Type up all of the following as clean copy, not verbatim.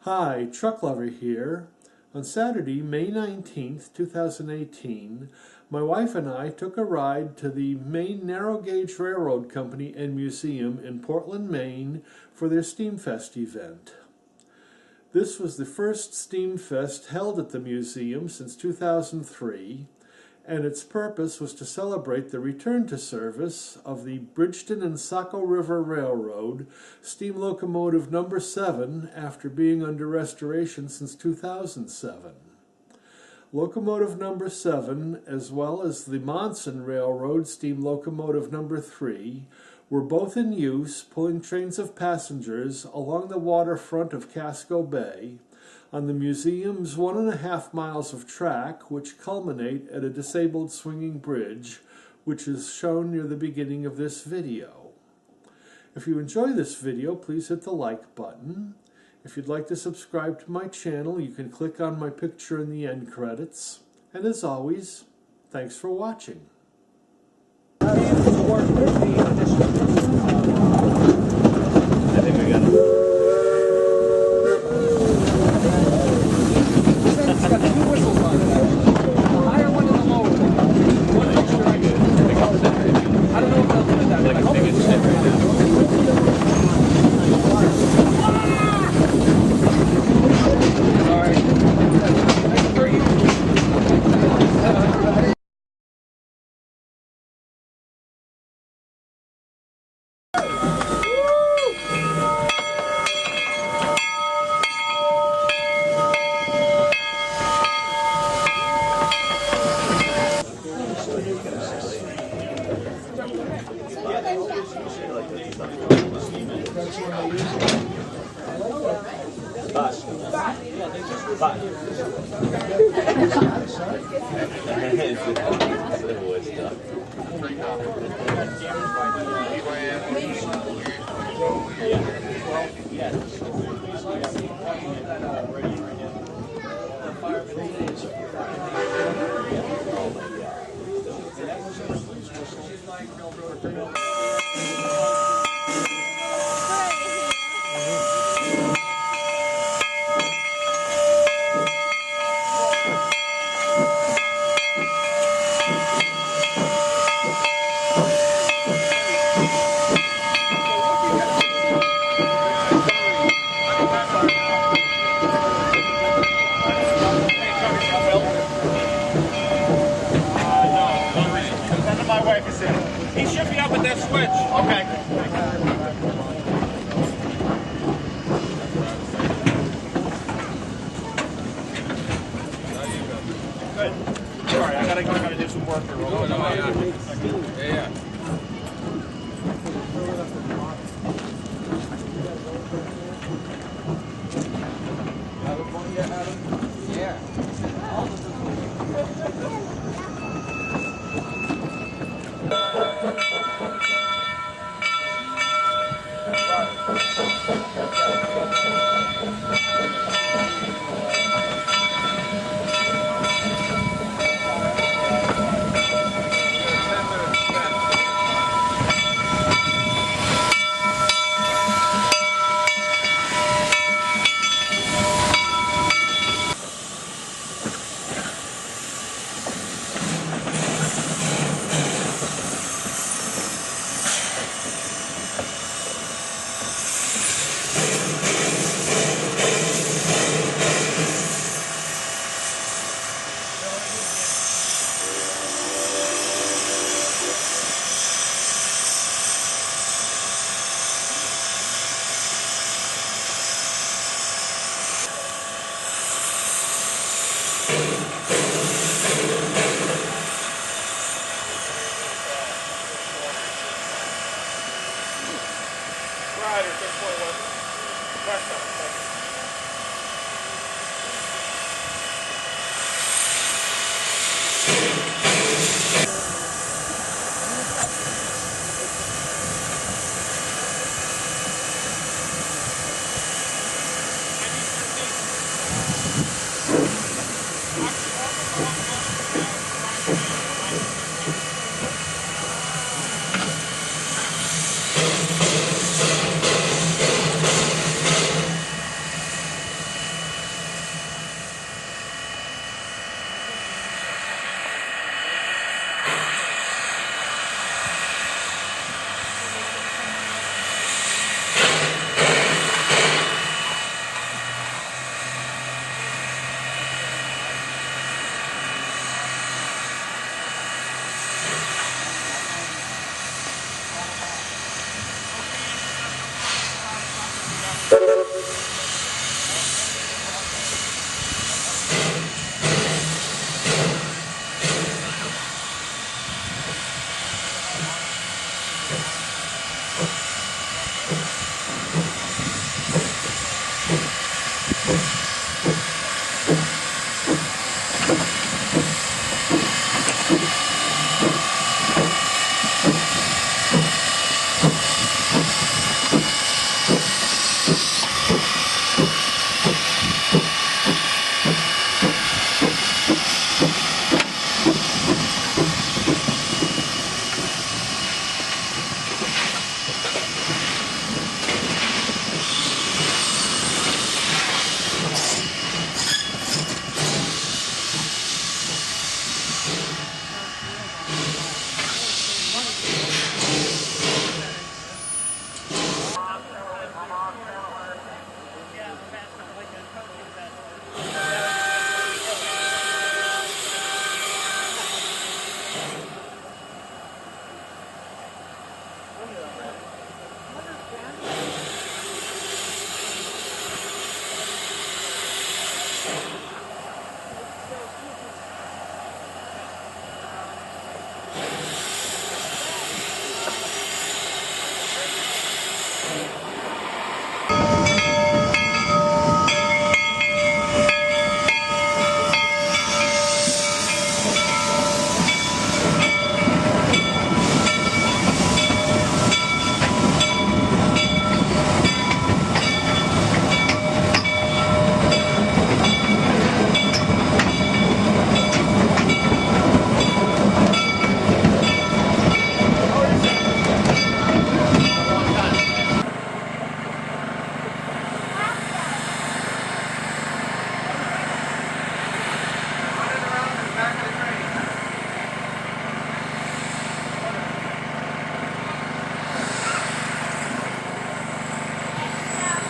Hi, Truck Lover here. On Saturday, May 19th, 2018, my wife and I took a ride to the Maine Narrow Gauge Railroad Company and Museum in Portland, Maine for their Steamfest event. This was the first Steamfest held at the museum since 2003, and its purpose was to celebrate the return to service of the Bridgton and Saco River Railroad steam locomotive number 7 after being under restoration since 2007. Locomotive number 7, as well as the Monson Railroad steam locomotive number 3, were both in use pulling trains of passengers along the waterfront of Casco Bay on the museum's 1.5 miles of track, which culminate at a disabled swinging bridge, which is shown near the beginning of this video. If you enjoy this video, please hit the like button. If you'd like to subscribe to my channel, you can click on my picture in the end credits. And as always, thanks for watching. I think we got it. It's got 2 whistles on it. The higher one and the lower one. One extra. I don't know if they'll do that. Like a big step right now. Sorry. He should be up at that switch. Okay. Good. Sorry, I gotta do some work here. Oh, no, yeah.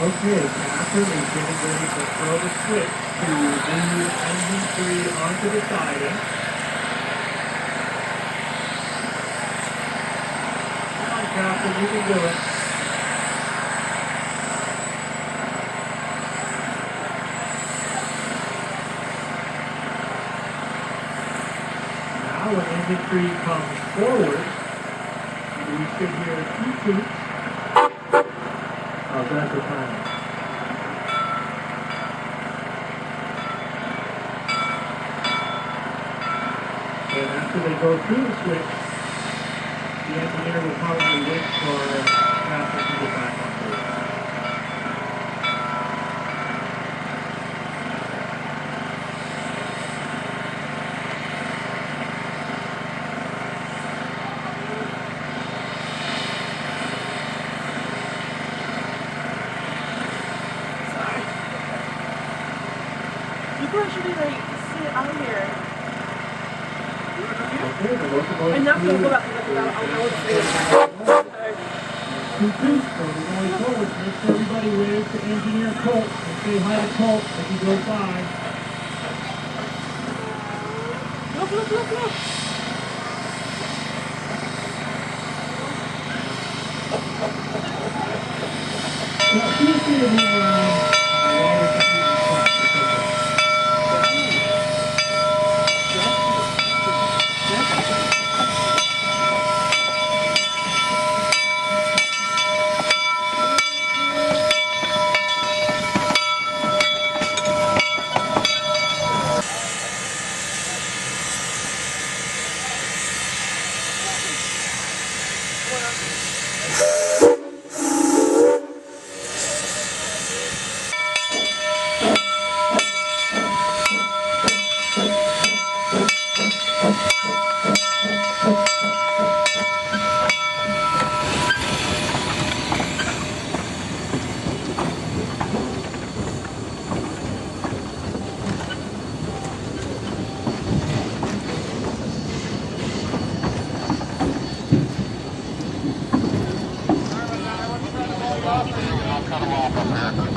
Okay, Catherine is getting ready to throw the switch to leave engine 3 onto the siding. Come on, Catherine, you can do it. Now when engine 3 comes forward, we should hear 2 toots. Oh, that's the timing. And after they go through the switch, the engineer will probably wait for Catherine to get back on board. People should be like, sit out here. Okay, the locomotive. I'm not going to go back because I'll know it's okay. 2 toots, so we're going forward. Make sure everybody waves to Engineer Colt and say hi to Colt as he goes by. Look, look, look, look. Yeah, feel free to move around while we're completing the class. I'll cut them off up there.